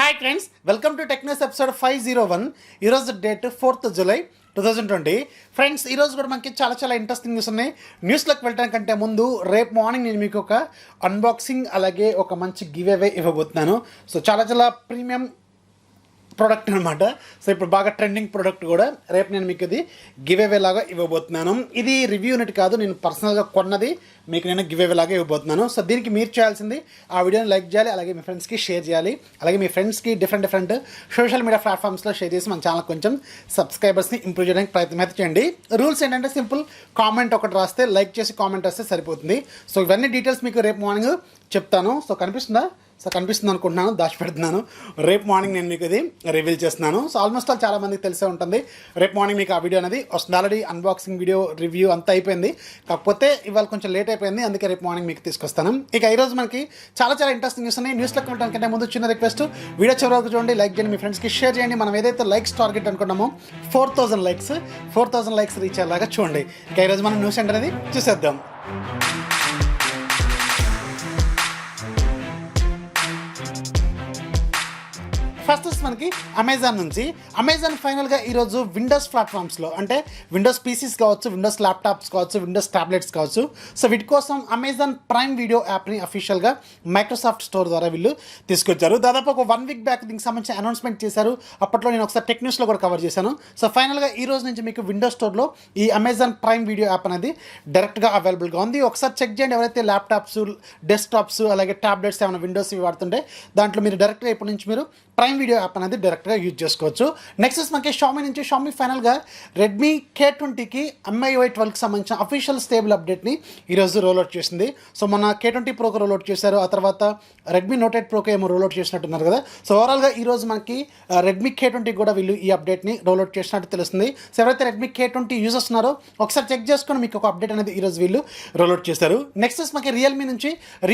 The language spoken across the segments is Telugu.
Hi friends, welcome to Technos episode 501. ఈరోజు డేట్ 4th జూలై 2020. ఫ్రెండ్స్, ఈరోజు కూడా మనకి చాలా ఇంట్రెస్టింగ్ న్యూస్ ఉన్నాయి. న్యూస్లోకి వెళ్ళడానికంటే ముందు రేపు మార్నింగ్ నేను మీకు ఒక అన్బాక్సింగ్ అలాగే ఒక మంచి గివ్ అవే ఇవ్వబోతున్నాను. సో చాలా ప్రీమియం ప్రోడక్ట్ అనమాట. సో ఇప్పుడు బాగా ట్రెండింగ్ ప్రోడక్ట్ కూడా రేపు నేను మీకు ఇది గివ్ అవే లాగా ఇవ్వబోతున్నాను. ఇది రివ్యూ యూనిట్ కాదు, నేను పర్సనల్గా కొన్నది మీకు నేను గివ్ అవే లాగా ఇవ్వబోతున్నాను. సో దీనికి మీరు చేయాల్సింది ఆ వీడియోని లైక్ చేయాలి, అలాగే మీ ఫ్రెండ్స్కి షేర్ చేయాలి, అలాగే మీ ఫ్రెండ్స్కి డిఫరెంట్ సోషల్ మీడియా ప్లాట్ఫామ్స్లో షేర్ చేసి మన ఛానల్ కొంచెం సబ్స్క్రైబర్స్ని ఇంప్రూవ్ చేయడానికి ప్రయత్నం అయితే చేయండి. రూల్స్ ఏంటంటే సింపుల్, కామెంట్ ఒకటి రాస్తే, లైక్ చేసి కామెంట్ వస్తే సరిపోతుంది. సో ఇవన్నీ డీటెయిల్స్ మీకు రేపు మార్నింగ్ చెప్తాను. సో కనిపిస్తుంది అనుకుంటున్నాను, దాచిపెడుతున్నాను. రేపు మార్నింగ్ నేను మీకు ఇది రివీల్ చేస్తున్నాను. సో ఆల్మోస్ట్ చాలా మందికి తెలిసే ఉంటుంది, రేపు మార్నింగ్ మీకు ఆ వీడియో అనేది వస్తుంది. ఆల్రెడీ అన్బాక్సింగ్ వీడియో రివ్యూ అంతా అయిపోయింది, కాకపోతే ఇవాళ కొంచెం లేట్ అయిపోయింది, అందుకే రేపు మార్నింగ్ మీకు తీసుకొస్తాను. ఇక ఈరోజు మనకి చాలా ఇంట్రెస్టింగ్ న్యూస్ ఉన్నాయి. న్యూస్లోకి వెళ్ళడానికంటే ముందు చిన్న రిక్వెస్ట్, వీడియో చివరి వరకు చూడండి, లైక్ చేయండి, మీ ఫ్రెండ్స్కి షేర్ చేయండి. మనం ఏదైతే లైక్స్ టార్గెట్ అనుకున్నామో 4,000 లైక్స్ రీచ్ అయ్యేలాగా చూడండి. ఇక ఈరోజు మనం న్యూస్ ఏంటనేది చూసేద్దాం. ఫస్ట్ మనకి అమెజాన్ ఫైనల్గా ఈరోజు విండోస్ ప్లాట్ఫామ్స్లో, అంటే విండోస్ పీసీస్ కావచ్చు, విండోస్ ల్యాప్టాప్స్ కావచ్చు, విండోస్ ట్యాబ్లెట్స్ కావచ్చు, సో వీటి కోసం అమెజాన్ ప్రైమ్ వీడియో యాప్ని అఫీషియల్గా మైక్రోసాఫ్ట్ స్టోర్ ద్వారా వీళ్ళు తీసుకొచ్చారు. దాదాపు ఒక 1 వీక్ బ్యాక్ దీనికి సంబంధించి అనౌన్స్మెంట్ చేశారు. అప్పట్లో నేను ఒకసారి టెక్ న్యూస్లో కూడా కవర్ చేశాను. సో ఫైనల్గా ఈ రోజు నుంచి మీకు విండోస్ స్టోర్లో ఈ అమెజాన్ ప్రైమ్ వీడియో యాప్ అనేది డైరెక్ట్గా అవైలబుల్గా ఉంది. ఒకసారి చెక్ చేయండి, ఎవరైతే ల్యాప్టాప్స్, డెస్క్టాప్స్ అలాగే ట్యాబ్లెట్స్ ఏమైనా విండోస్ ఇవి వాడుతుంటే దాంట్లో మీరు డైరెక్ట్గా ఇప్పటి నుంచి మీరు ప్రైమ్ వీడియో యాప్ అనేది డైరెక్ట్గా యూజ్ చేసుకోవచ్చు. నెక్స్ట్ మనకి షామీ ఫైనల్గా రెడ్మీ K20కి MIUI 12కి సంబంధించిన అఫీషియల్ స్టేబుల్ అప్డేట్ని ఈరోజు రోల్అవుట్ చేసింది. సో మన K20 ప్రోకి రోల్అవుట్ చేశారు, ఆ తర్వాత రెడ్మీ Note 8 ప్రోకి ఏమో రోల్అవుట్ చేసినట్టున్నారు కదా. సో ఓవరాల్గా ఈరోజు మనకి రెడ్మీ K20 కూడా వీళ్ళు ఈ అప్డేట్ని రోల్అవుట్ చేసినట్టు తెలుస్తుంది. సో ఎవరైతే రెడ్మీ K20 యూజర్స్ ఉన్నారో ఒకసారి చెక్ చేసుకొని మీకు ఒక అప్డేట్ అనేది ఈరోజు వీళ్ళు రోల్అవుట్ చేశారు. నెక్స్ట్ మనకి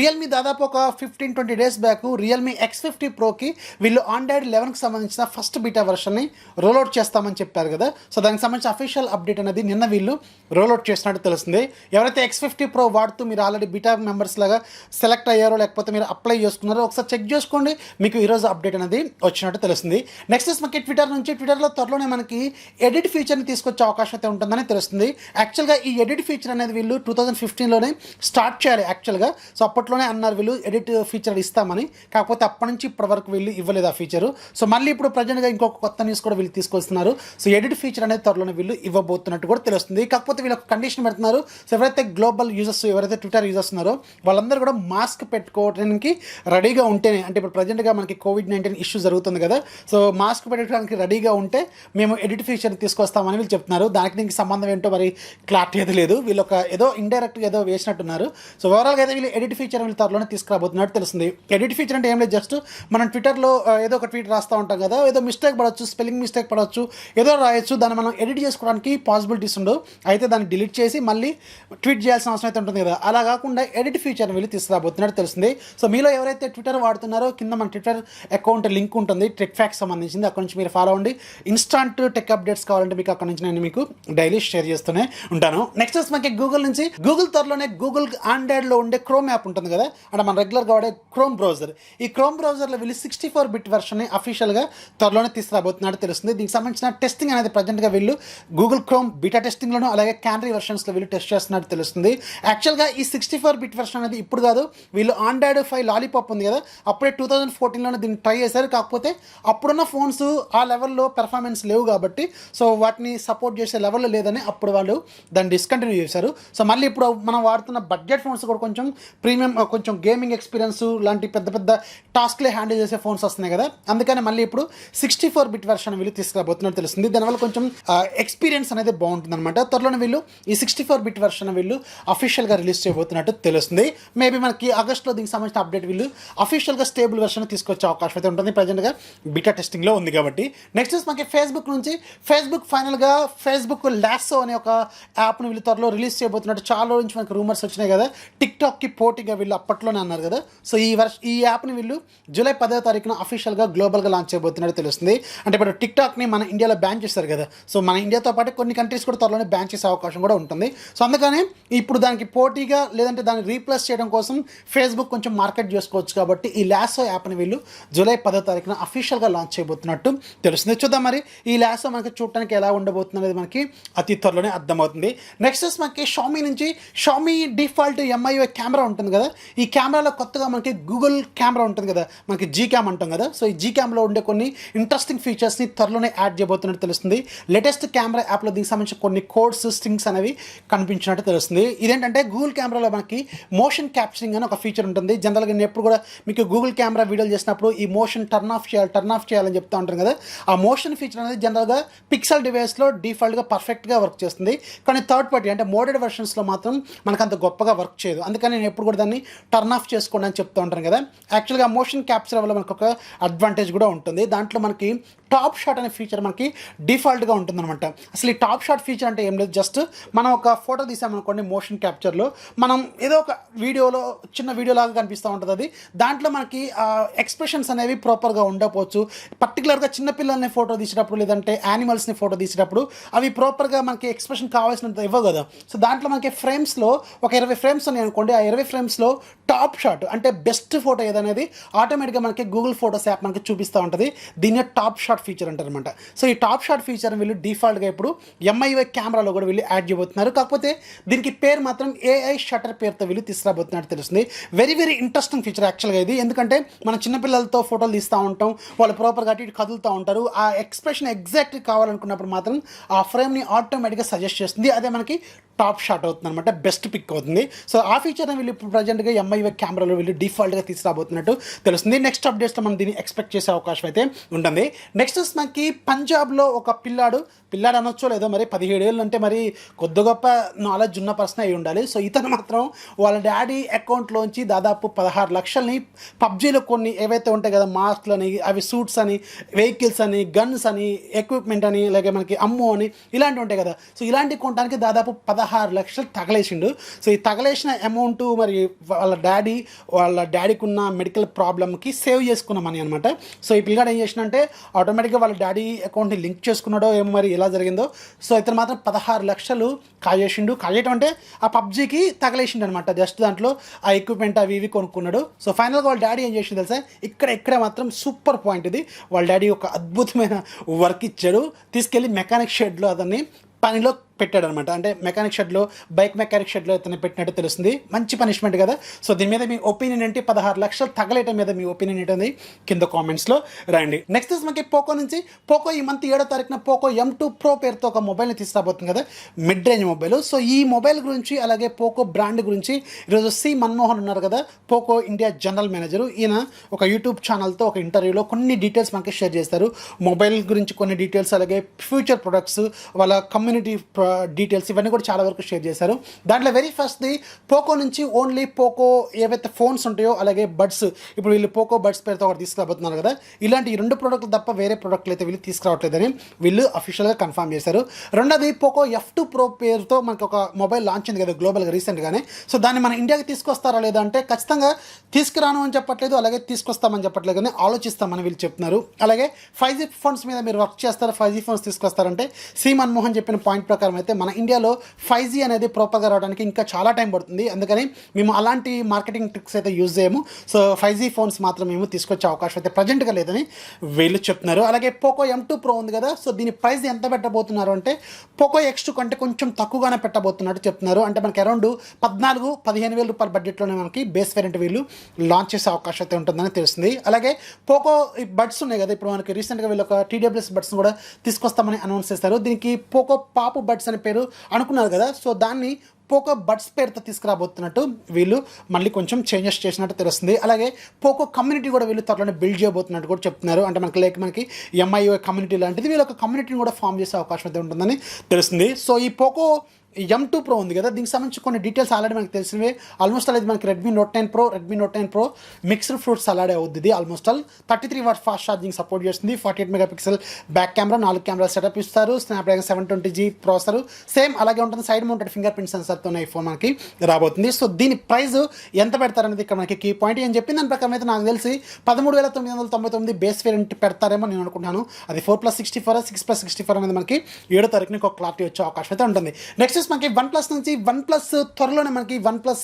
రియల్మీ దాదాపు ఒక 15-20 డేస్ బ్యాక్ రియల్మీ X50 ప్రోకి వీళ్ళు ఆండ్రాయిడ్ 11కి సంబంధించిన ఫస్ట్ బీటా వర్షన్ని రోల్అవుట్ చేస్తామని చెప్పారు కదా. సో దానికి సంబంధించిన అఫీషియల్ అప్డేట్ అనేది నిన్న వీళ్ళు రోల్అవుట్ చేసినట్టు తెలుస్తుంది. ఎవరైతే X50 ప్రో వాడుతూ మీరు ఆల్రెడీ బీటా మెంబర్స్ లాగా సెలెక్ట్ అయ్యారో లేకపోతే మీరు అప్లై చేసుకున్నారో ఒకసారి చెక్ చేసుకోండి, మీకు ఈరోజు అప్డేట్ అనేది వచ్చినట్టు తెలుస్తుంది. నెక్స్ట్ మనకి ట్విట్టర్లో త్వరలోనే మనకి ఎడిట్ ఫీచర్ని తీసుకొచ్చే అవకాశం అయితే ఉంటుందని తెలుస్తుంది. యాక్చువల్గా ఈ ఎడిట్ ఫీచర్ అనేది వీళ్ళు 2015లోనే స్టార్ట్ చేయాలి యాక్చువల్గా. సో అప్పట్లోనే అన్నారు వీళ్ళు ఎడిట్ ఫీచర్ ఇస్తామని, కాకపోతే అప్పటి నుంచి ఇప్పటి వరకు వీళ్ళు ఇవ్వలేదు ఆ ఫీచరు. సో మళ్ళీ ఇప్పుడు ప్రజెంట్గా ఇంకొక కొత్త న్యూస్ కూడా వీళ్ళు తీసుకొస్తున్నారు. సో ఎడిట్ ఫీచర్ అనేది త్వరలోనే వీళ్ళు ఇవ్వబోతున్నట్టు కూడా తెలుస్తుంది. కాకపోతే వీళ్ళు ఒక కండిషన్ పెడుతున్నారు. సో ఎవరైతే గ్లోబల్ యూజర్స్, ఎవరైతే ట్విట్టర్ యూజర్స్ ఉన్నారో వాళ్ళందరూ కూడా మాస్క్ పెట్టుకోవడానికి రెడీగా ఉంటేనే, అంటే ఇప్పుడు ప్రజెంట్గా మనకి COVID-19 ఇష్యూ జరుగుతుంది కదా. సో మాస్క్ పెట్టుకోవడానికి రెడీగా ఉంటే మేము ఎడిట్ ఫీచర్ తీసుకొస్తామని వీళ్ళు చెప్తున్నారు. దానికి దీనికి సంబంధం ఏంటో మరి క్లారిటీ అయితే లేదు. వీళ్ళు ఒక ఏదో ఇండైరెక్ట్గా ఏదో వేసినట్టున్నారు. సో ఓవరాల్గా అయితే వీళ్ళు ఎడిట్ ఫీచర్ వీళ్ళు త్వరలోనే తీసుకురాబోతున్నట్టు తెలుస్తుంది. ఎడిట్ ఫీచర్ అంటే ఏం లేదు, జస్ట్ మనం ట్విట్టర్లో ఏదో ఒక ట్వీట్ రాస్తూ ఉంటాం కదా, ఏదో మిస్టేక్ పడవచ్చు, స్పెల్లింగ్ మిస్టేక్ పడవచ్చు, ఏదో రాయొచ్చు, దాన్ని మనం ఎడిట్ చేసుకోవడానికి పాసిబిలిటీస్ ఉండవు. అయితే దాన్ని డిలీట్ చేసి మళ్ళీ ట్వీట్ చేయాల్సిన అవసరం అయితే ఉంటుంది కదా. అలా కాకుండా ఎడిట్ ఫీచర్ వీళ్ళు తీసుకురాబోతున్నట్టు తెలుస్తుంది. సో మీలో ఎవరైతే ట్విట్టర్ వాడుతున్నారో కింద మన ట్విట్టర్ అకౌంట్ లింక్ ఉంటుంది, టెక్ ఫ్యాక్స్ సంబంధించింది, అక్కడ నుంచి మీరు ఫాలో అవ్వండి. ఇన్స్టాంట్ టెక్ అప్డేట్స్ కావాలంటే మీకు అక్కడ నుంచి నేను మీకు డైలీ షేర్ చేస్తూనే ఉంటాను. నెక్స్ట్ మనకి గూగుల్ త్వరలోనే గూగుల్ ఆండ్రాయిడ్లో ఉండే క్రోమ్ యాప్ ఉంటుంది కదా, అంటే మన రెగ్యులర్గా వాడే క్రోమ్ బ్రౌజర్, ఈ క్రోమ్ బ్రౌజర్లో వీళ్ళు 64-బిట్ వర్షన్ని అఫీషియల్గా త్వరలోనే తీసుకురాబోతున్నట్టు తెలుస్తుంది. దీనికి సంబంధించిన టెస్టింగ్ అనేది ప్రజెంట్గా వీళ్ళు గూగుల్ క్రోమ్ బీటా టెస్టింగ్లోనూ అలాగే క్యానరీ వర్షన్స్లో వీళ్ళు టెస్ట్ చేస్తున్నట్టు తెలుస్తుంది. యాక్చువల్గా ఈ 64-బిట్ వర్షన్ అనేది ఇప్పుడు కాదు, వీళ్ళు ఆండ్రాయిడ్ 5 లాలీపాప్ ఉంది కదా, అప్పుడే 2014లోనే దీన్ని ట్రై చేశారు. కాకపోతే అప్పుడున్న ఫోన్స్ ఆ లెవెల్లో పెర్ఫార్మెన్స్ లేవు కాబట్టి, సో వాటిని సపోర్ట్ చేసే లెవెల్లో లేదని అప్పుడు వాళ్ళు దాన్ని డిస్కంటిన్యూ చేశారు. సో మళ్ళీ ఇప్పుడు మనం వాడుతున్న బడ్జెట్ ఫోన్స్ కూడా కొంచెం ప్రీమియం, కొంచెం గేమింగ్ ఎక్స్పీరియన్స్ లాంటి పెద్ద టాస్క్లే హ్యాండిల్ చేసే ఫోన్స్ వస్తున్నాయి కదా, అందుకని మళ్ళీ ఇప్పుడు 64-బిట్ వర్షన్ వీళ్ళు తీసుకురాబోతున్నట్టు తెలుస్తుంది. దానివల్ల కొంచెం ఎక్స్పీరియన్స్ అనేది బాగుంటుంది అనమాట. త్వరలోనే వీళ్ళు ఈ 64-బిట్ వర్షన్ వీళ్ళు అఫీషియల్గా రిలీజ్ చేయబోతున్నట్టు తెలుస్తుంది. మేబీ మనకి ఆగస్ట్లో దీనికి సంబంధించిన అప్డేట్ వీళ్ళు అఫీషియల్గా స్టేబుల్ వర్షన్ తీసుకొచ్చే అవకాశం అయితే ఉంటుంది. ప్రజెంట్గా బీటా టెస్టింగ్లో ఉంది కాబట్టి. నెక్స్ట్ మనకి ఫేస్బుక్ ఫైనల్గా ఫేస్బుక్ లాసో అనే ఒక యాప్ను వీళ్ళు త్వరలో రిలీజ్ చేయబోతున్నట్టు చాలా నుంచి మనకి రూమర్స్ వచ్చినాయి కదా. టిక్టాక్కి పోటీగా వీళ్ళు అప్పట్లోనే అన్నారు కదా. సో ఈ యాప్ని వీళ్ళు జూలై 10వ తారీఖున అఫీషియల్గా గ్లోబల్గా లాంచ్ చేయబోతున్నట్టు తెలుస్తుంది. అంటే ఇప్పుడు టిక్టాక్ని మన ఇండియాలో బ్యాన్ చేస్తారు కదా, సో మన ఇండియాతో పాటు కొన్ని కంట్రీస్ కూడా త్వరలోనే బ్యాన్ చేసే అవకాశం కూడా ఉంటుంది. సో అందుకనే ఇప్పుడు దానికి పోటీగా లేదంటే దాన్ని రీప్లేస్ చేయడం కోసం ఫేస్బుక్ కొంచెం మార్కెట్ చేసుకోవచ్చు కాబట్టి ఈ లాసో యాప్ని వీళ్ళు జూలై 10వ తారీఖున అఫీషియల్గా లాంచ్ చేయబోతున్నట్టు తెలుస్తుంది. చూద్దాం మరి ఈ లాసో మనకి చూడటానికి ఎలా ఉండబోతుంది అనేది మనకి అతి త్వరలోనే అర్థమవుతుంది. నెక్స్ట్ మనకి షామీ నుంచి షామీ డిఫాల్ట్ MIUI కెమెరా ఉంటుంది కదా, ఈ కెమెరాలో కొత్తగా మనకి గూగుల్ కెమెరా ఉంటుంది కదా, మనకి జీ క్యామ్ అంటాం కదా, సో ఈ జీ క్యామ్లో ఉండే కొన్ని ఇంట్రెస్టింగ్ ఫీచర్స్ని త్వరలోనే యాడ్ చేయబోతున్నట్టు తెలుస్తుంది. లేటెస్ట్ కెమెరా యాప్లో దీనికి సంబంధించిన కొన్ని కోడ్స్ స్ట్రింగ్స్ అనేవి కనిపించినట్టు తెలుస్తుంది. ఇదేంటంటే గూగుల్ కెమెరాలో మనకి మోషన్ క్యాప్చరింగ్ అని ఒక ఫీచర్ ఉంటుంది. జనరల్గా నేను ఎప్పుడు కూడా మీకు గూగుల్ కెమెరా వీడియోలు చేసినప్పుడు ఈ మోషన్ టర్న్ ఆఫ్ చేయాలని చెప్తూ ఉంటాను కదా, ఆ మోషన్ ఫీచర్ అనేది జనరల్గా పిక్సెల్ డివైస్లో డిఫాల్ట్గా పర్ఫెక్ట్గా వర్క్ చేస్తుంది. కానీ థర్డ్ పార్టీ అంటే మోడెడ్ వెర్షన్స్లో మాత్రం మనకు అంత గొప్పగా వర్క్ చేయదు. అందుకని నేను ఎప్పుడు కూడా దాన్ని టర్న్ ఆఫ్ చేసుకోండి అని చెప్తూ ఉంటాను కదా. యాక్చువల్గా మోషన్ క్యాప్చర్ వల్ల మనకు ఒక అడ్వాంటేజ్ కూడా ఉంటుంది. దాంట్లో మనకి టాప్ షాట్ అనే ఫీచర్ మనకి డిఫాల్ట్గా ఉంటుందన్నమాట. అసలు ఈ టాప్ షాట్ ఫీచర్ అంటే ఏం లేదు, జస్ట్ మనం ఒక ఫోటో తీసామనుకోండి మోషన్ క్యాప్చర్లో, మనం ఏదో ఒక వీడియోలో చిన్న వీడియోలాగా కనిపిస్తూ ఉంటుంది. అది దాంట్లో మనకి ఎక్స్ప్రెషన్స్ అనేవి ప్రాపర్గా ఉండకపోవచ్చు. పర్టికులర్గా చిన్నపిల్లల్ని ఫోటో తీసేటప్పుడు లేదంటే యానిమల్స్ని ఫోటో తీసేటప్పుడు అవి ప్రాపర్గా మనకి ఎక్స్ప్రెషన్ కావాల్సినంత ఇవ్వవు కదా. సో దాంట్లో మనకి ఫ్రేమ్స్లో ఒక 20 ఫ్రేమ్స్ ఉన్నాయి అనుకోండి, ఆ 20 ఫ్రేమ్స్లో టాప్ షాట్ అంటే బెస్ట్ ఫోటో ఏదనేది ఆటోమేటిక్గా మనకి గూగుల్ ఫోటోస్ యాప్ మనకి చూపిస్తూ ఉంటుంది. దీన్నే టాప్ షాట్ ఫీచర్ అంటారనమాట. సో ఈ టాప్ షాట్ ఫీచర్ వీళ్ళు డిఫాల్ట్గా ఇప్పుడు MIUI కెమెరాలో కూడా వీళ్ళు యాడ్ చేయబోతున్నారు. కాకపోతే దీనికి పేరు మాత్రం AI షటర్ పేరుతో వీళ్ళు తీసుకురాబోతున్నట్టు తెలుస్తుంది. వెరీ వెరీ ఇంట్రెస్టింగ్ ఫీచర్ యాక్చువల్గా ఇది. ఎందుకంటే మన చిన్నపిల్లలతో ఫోటోలు తీస్తూ ఉంటాం, వాళ్ళు ప్రాపర్గా అటు ఇటు కదులుతూ ఉంటారు. ఆ ఎక్స్ప్రెషన్ ఎగ్జాక్ట్గా కావాలనుకున్నప్పుడు మాత్రం ఆ ఫ్రేమ్ని ఆటోమేటిక్గా సజెస్ట్ చేస్తుంది. అదే మనకి టాప్ షాట్ అవుతుంది అనమాట, బెస్ట్ పిక్ అవుతుంది. సో ఆ ఫీచర్ని వీళ్ళు ఇప్పుడు ప్రజెంట్గా MIUI కెమెరాలో వీళ్ళు డిఫాల్ట్గా తీసుకురాబోతున్నట్టు తెలుస్తుంది. నెక్స్ట్ అప్డేట్స్లో మనం దీన్ని ఎక్స్పెక్ట్ చేసే అవకాశం అయితే ఉంటుంది. నెక్స్ట్ మనకి పంజాబ్లో ఒక పిల్లాడు అనొచ్చో లేదో మరి 17 ఏళ్ళు అంటే మరి కొద్ది గొప్ప నాలెడ్జ్ ఉన్న పర్సన్ అయి ఉండాలి. సో ఇతను మాత్రం వాళ్ళ డాడీ అకౌంట్లోంచి దాదాపు 16 లక్షలని పబ్జీలో కొన్ని ఏవైతే ఉంటాయి కదా, మాస్క్లు అని, అవి సూట్స్ అని, వెహికల్స్ అని, గన్స్ అని, ఎక్విప్మెంట్ అని, అలాగే మనకి అమ్మో అని ఇలాంటివి ఉంటాయి కదా. సో ఇలాంటివి కొనడానికి దాదాపు 16 లక్షలు తగలేసిండు. సో ఈ తగలేసిన అమౌంట్ మరి వాళ్ళ డాడీకి ఉన్న మెడికల్ ప్రాబ్లమ్కి సేవ్ చేసుకున్న మనీ అనమాట. సో ఈ పిల్లగాడు ఏం చేసినంటే ఆటోమేటిక్గా వాళ్ళ డాడీ అకౌంట్ని లింక్ చేసుకున్నాడో ఏమో మరి ఎలా జరిగిందో. సో ఇతను మాత్రం 16 లక్షలు కాజేయటం అంటే ఆ పబ్జీకి తగలేసిండు అనమాట. జస్ట్ దాంట్లో ఆ ఎక్విప్మెంట్ అవి ఇవి కొనుక్కున్నాడు. సో ఫైనల్గా వాళ్ళ డాడీ ఏం చేసింది తెలుసా, ఇక్కడే మాత్రం సూపర్ పాయింట్ ఇది, వాళ్ళ డాడీ ఒక అద్భుతమైన వర్క్ ఇచ్చాడు. తీసుకెళ్ళి మెకానిక్ షెడ్లో అతన్ని పనిలో పెట్టాడు అనమాట. అంటే మెకానిక్ షెడ్లో, బైక్ మెకానిక్ షెడ్లో అతను పెట్టినట్టు తెలుస్తుంది. మంచి పనిష్మెంట్ కదా. సో దీని మీద మీ ఒపీనియన్ ఏంటి? 16 లక్షలు తగలేయటం మీద మీ ఒపీనియన్ ఏంటంది కింద కామెంట్స్లో రండి. నెక్స్ట్ మనకి పోకో నుంచి పోకో ఈ మంత్ 7వ తారీఖున పోకో M2 Pro పేరుతో ఒక మొబైల్ని తీసుకురాబోతుంది కదా, మిడ్ రేంజ్ మొబైల్. సో ఈ మొబైల్ గురించి అలాగే పోకో బ్రాండ్ గురించి ఈరోజు సి మన్మోహన్ ఉన్నారు కదా, పోకో ఇండియా జనరల్ మేనేజరు. ఈయన ఒక యూట్యూబ్ ఛానల్తో ఒక ఇంటర్వ్యూలో కొన్ని డీటెయిల్స్ మనకి షేర్ చేస్తారు. మొబైల్ గురించి కొన్ని డీటెయిల్స్, అలాగే ఫ్యూచర్ ప్రొడక్ట్స్, వాళ్ళ కమ్యూనిటీ డీటెయిల్స్ ఇవన్నీ కూడా చాలా వరకు షేర్ చేశారు. దాంట్లో వెరీ ఫస్ట్ది పోకో నుంచి ఓన్లీ పోకో ఏవైతే ఫోన్స్ ఉంటాయో అలాగే బడ్స్, ఇప్పుడు వీళ్ళు పోకో బడ్స్ పేరుతో ఒకటి తీసుకురాబోతున్నారు కదా, ఇలాంటి ఈ 2 ప్రోడక్ట్లు తప్ప వేరే ప్రోడక్ట్లు అయితే వీళ్ళు తీసుకురావట్లేదని వీళ్ళు అఫీషియల్గా కన్ఫర్మ్ చేశారు. రెండోది పోకో F2 Pro పేరుతో మనకు ఒక మొబైల్ లాంచ్ అయింది కదా గ్లోబల్గా రీసెంట్గానే. సో దాన్ని మన ఇండియాకి తీసుకొస్తారా లేదా అంటే ఖచ్చితంగా తీసుకురాను అని చెప్పట్లేదు, అలాగే తీసుకొస్తామని చెప్పట్లేదు, కానీ ఆలోచిస్తామని వీళ్ళు చెప్తున్నారు. అలాగే 5G ఫోన్స్ మీద మీరు వర్క్ చేస్తారు, 5G ఫోన్స్ తీసుకొస్తారంటే సి మన్మోహన్ చెప్పిన పాయింట్ ప్రకారం అయితే మన ఇండియాలో 5G అనేది ప్రాపర్గా రావడానికి ఇంకా చాలా టైం పడుతుంది. అందుకని మేము అలాంటి మార్కెటింగ్ ట్రిక్స్ అయితే యూజ్ చేయము. సో 5G ఫోన్స్ మాత్రం మేము తీసుకొచ్చే అవకాశం అయితే ప్రజెంట్గా లేదని వీళ్ళు చెప్తున్నారు. అలాగే పోకో M2 Pro ఉంది కదా, సో దీని ప్రైస్ ఎంత పెట్టబోతున్నారు అంటే పోకో X2 కంటే కొంచెం తక్కువగానే పెట్టబోతున్నట్టు చెప్తున్నారు. అంటే మనకి అరౌండ్ 14-15 వేల రూపాయల బడ్జెట్లోనే మనకి బేస్ వేరియంట్ వీళ్ళు లాంచ్ చేసే అవకాశం అయితే ఉంటుందని తెలుస్తుంది. అలాగే పోకో బడ్స్ ఉన్నాయి కదా, ఇప్పుడు మనకి రీసెంట్గా వీళ్ళు ఒక TWS బడ్స్ కూడా తీసుకొస్తామని అనౌన్స్ చేస్తారు. దీనికి పోకో పాపు బడ్స్ అనే పేరు అనుకున్నారు కదా, సో దాన్ని పోకో బడ్స్ పేరుతో తీసుకురాబోతున్నట్టు వీళ్ళు మళ్ళీ కొంచెం చేంజెస్ చేసినట్టు తెలుస్తుంది. అలాగే పోకో కమ్యూనిటీ కూడా వీళ్ళు త్వరలోనే బిల్డ్ చేయబోతున్నట్టు కూడా చెప్తున్నారు. అంటే మనకి MIUI కమ్యూనిటీ లాంటిది వీళ్ళు ఒక కమ్యూనిటీని కూడా ఫామ్ చేసే అవకాశం అయితే ఉంటుందని తెలుస్తుంది. సో ఈ పోకో M2 Pro ఉంది కదా, దీనికి సంబంధించి కొన్ని డీటెయిల్స్ ఆల్రెడీ మనకు తెలిసినవే. ఆల్మోస్ట్ ఆల్ ఇది మనకి Redmi Note 9 Pro mixed fruits అలాడే అవుద్ది. Almost all 33 watt fast charging support చేస్తుంది. 48 megapixel back camera, 4 camera setup ఇస్తారు. స్నాప్డ్రాగన్ 720G ప్రాసెసర్ సేమ్ అలాగే ఉంటుంది. సైడ్ మౌంటెడ్ ఫింగర్ ప్రింట్ సెన్సర్తో ఈ ఫోన్ మనకి రాబోతుంది. సో దీని ప్రైస్ ఎంత పెడతారనేది ఇక్కడ మనకి కీ పాయింట్. ఏం చెప్పిన దాని ప్రకారం అయితే నాకు తెలిసి 13,999 బేస్ వేరియంట్ పెడతారేమో నేను అనుకుంటున్నాను. అది 4+64 6+64 అనేది మనకి 7వ తారీఖున ఒక క్లారిటీ వచ్చే అవకాశం అయితే ఉంటుంది. నెక్స్ట్ మనకి OnePlus నుంచి OnePlus త్వరలోనే మనకి OnePlus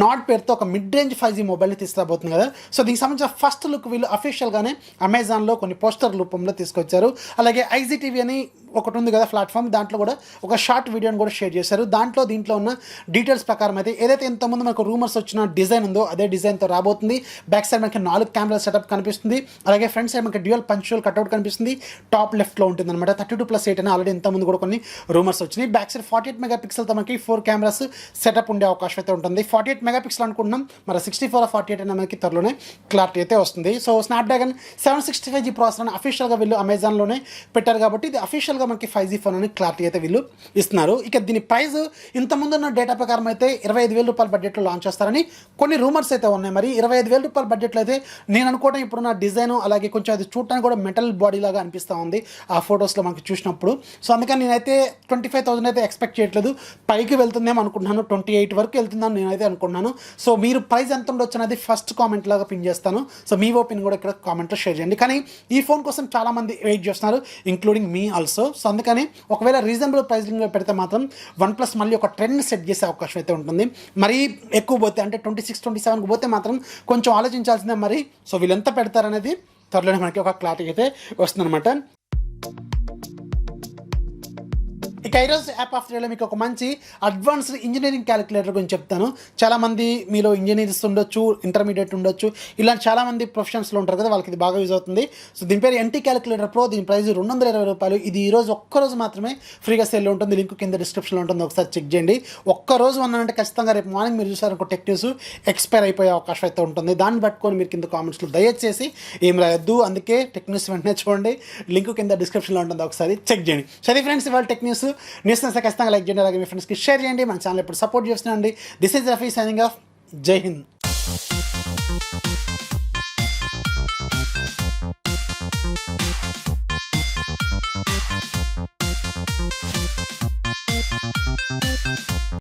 నాట్ పేరుతో ఒక మిడ్ రేంజ్ 5G మొబైల్ని తీసుకురాబోతుంది కదా. సో దీనికి సంబంధించిన ఫస్ట్ లుక్ వీళ్ళు అఫీషియల్గానే అమెజాన్లో కొన్ని పోస్టర్ రూపంలో తీసుకొచ్చారు. అలాగే IGTV అని ఒకటి ఉంది కదా ప్లాట్ఫామ్, దాంట్లో కూడా ఒక షార్ట్ వీడియోని కూడా షేర్ చేశారు. దీంట్లో ఉన్న డీటెయిల్స్ ప్రకారం అయితే ఏదైతే ఇంతకుముందు మనకు రూమర్స్ వచ్చిన డిజైన్ ఉందో అదే డిజైన్తో రాబోతుంది. బ్యాక్ సైడ్ మనకి 4 కెమెరా సెటప్ కనిపిస్తుంది. అలాగే ఫ్రంట్ సైడ్ మనకి డ్యూయల్ పంచువల్ కట్అవుట్ కనిపిస్తుంది. టాప్ లెఫ్ట్లో ఉంటుంది అనమాట. 32+8 అని ఆల్రెడీ ఇంతకుముందు కూడా కొన్ని రూమర్స్ వచ్చినాయి. బ్యాక్ సైడ్ 48 మెగాపిక్సెల్తో మనకి 4 కెమెరాస్ సెటప్ ఉండే అవకాశం అయితే ఉంటుంది. 48 మెగాపిక్సెల్ అనుకుంటున్నాం, మరి 64 48 అనే మనకి త్వరలోనే క్లారిటీ అయితే వస్తుంది. సో స్నాప్డ్రాగన్ 765G ప్రాసెసర్ అని అఫీషియల్గా వీళ్ళు అమెజాన్లోనే పెట్టారు కాబట్టి ఇది అఫీషియల్గా మనకి 5G ఫోన్ అని క్లారిటీ అయితే వీళ్ళు ఇస్తున్నారు. ఇక దీని ప్రైస్ ఇంతకుముందు ఉన్న డేటా ప్రకారం అయితే 25,000 రూపాయల బడ్జెట్లో లాంచ్ చేస్తారని కొన్ని రూమర్స్ అయితే ఉన్నాయి. మరి 25,000 రూపాయల బడ్జెట్లో అయితే నేను అనుకోవడం ఇప్పుడున్న డిజైన్ అలాగే కొంచెం అది చూడటానికి కూడా మెటల్ బాడీ లాగా అనిపిస్తూ ఉంది ఆ ఫొటోస్లో మనకి చూసినప్పుడు. సో అందుకని నేనైతే 25,000 అయితే ఎక్స్పెక్ట్ చేయట్లేదు. పైకి వెళ్తుందేమో అనుకుంటున్నాను, 28 వరకు వెళ్తుందని నేనైతే అనుకుంటున్నాను. సో మీరు ప్రైస్ ఎంత ఉండొచ్చు అనేది ఫస్ట్ కామెంట్ లాగా పిన్ చేస్తాను. సో మీ ఒపీనియన్ కూడా ఇక్కడ కామెంట్లో షేర్ చేయండి. కానీ ఈ ఫోన్ కోసం చాలామంది వెయిట్ చేస్తున్నారు, ఇంక్లూడింగ్ మీ ఆల్సో. సో అందుకని ఒకవేళ రీజనబుల్ ప్రైస్లో పెడితే మాత్రం OnePlus మళ్ళీ ఒక ట్రెండ్ సెట్ చేసే అవకాశం అయితే ఉంటుంది. మరీ ఎక్కువ పోతే అంటే 26 27కి పోతే మాత్రం కొంచెం ఆలోచించాల్సిందే మరి. సో వీళ్ళు ఎంత పెడతారనేది త్వరలోనే మనకి ఒక క్లారిటీ అయితే వస్తుందన్నమాట. ఇక ఈరోజు యాప్ ఆఫ్ డే మీకు ఒక మంచి అడ్వాన్స్డ్ ఇంజనీరింగ్ క్యాలిక్యులేటర్ గురించి చెప్తాను. చాలామంది మీలో ఇంజనీర్స్ ఉండొచ్చు, ఇంటర్మీడియట్ ఉండొచ్చు, ఇలాంటి చాలామంది ప్రొఫెషన్స్లో ఉంటారు కదా, వాళ్ళకి ఇది బాగా యూజ్ అవుతుంది. సో దీని పేరు NT క్యాలిక్యులేటర్ ప్రో. దీని ప్రైస్ 220 రూపాయలు. ఇది ఈరోజు ఒక్కరోజు మాత్రమే ఫ్రీగా సేల్లో ఉంటుంది. లింక్ కింద డిస్క్రిప్షన్లో ఉంటుంది, ఒకసారి చెక్ చేయండి. ఒక్కరోజు అన్నానంటే ఖచ్చితంగా రేపు మార్నింగ్ మీరు చూసారు టెక్ న్యూస్ ఎక్స్పైర్ అయిపోయే అవకాశం అయితే ఉంటుంది. దాన్ని పట్టుకొని మీరు కింద కామెంట్స్లో దయచేసి ఏం రాయొద్దు. అందుకే టెక్ న్యూస్ వెంటనే చూడండి, లింక్ కింద డిస్క్రిప్షన్లో ఉంటుంది, ఒకసారి చెక్ చేయండి. సరే ఫ్రెండ్స్, ఇవాళ టెక్ న్యూస్ ఖచ్చితంగా లైక్ చేయండి, అలాగే మీ ఫ్రెండ్స్కి షేర్ చేయండి. మన ఛానల్ ఎప్పుడు సపోర్ట్ చేస్తున్నాండి. This is Rafi signing off. జై హింద్.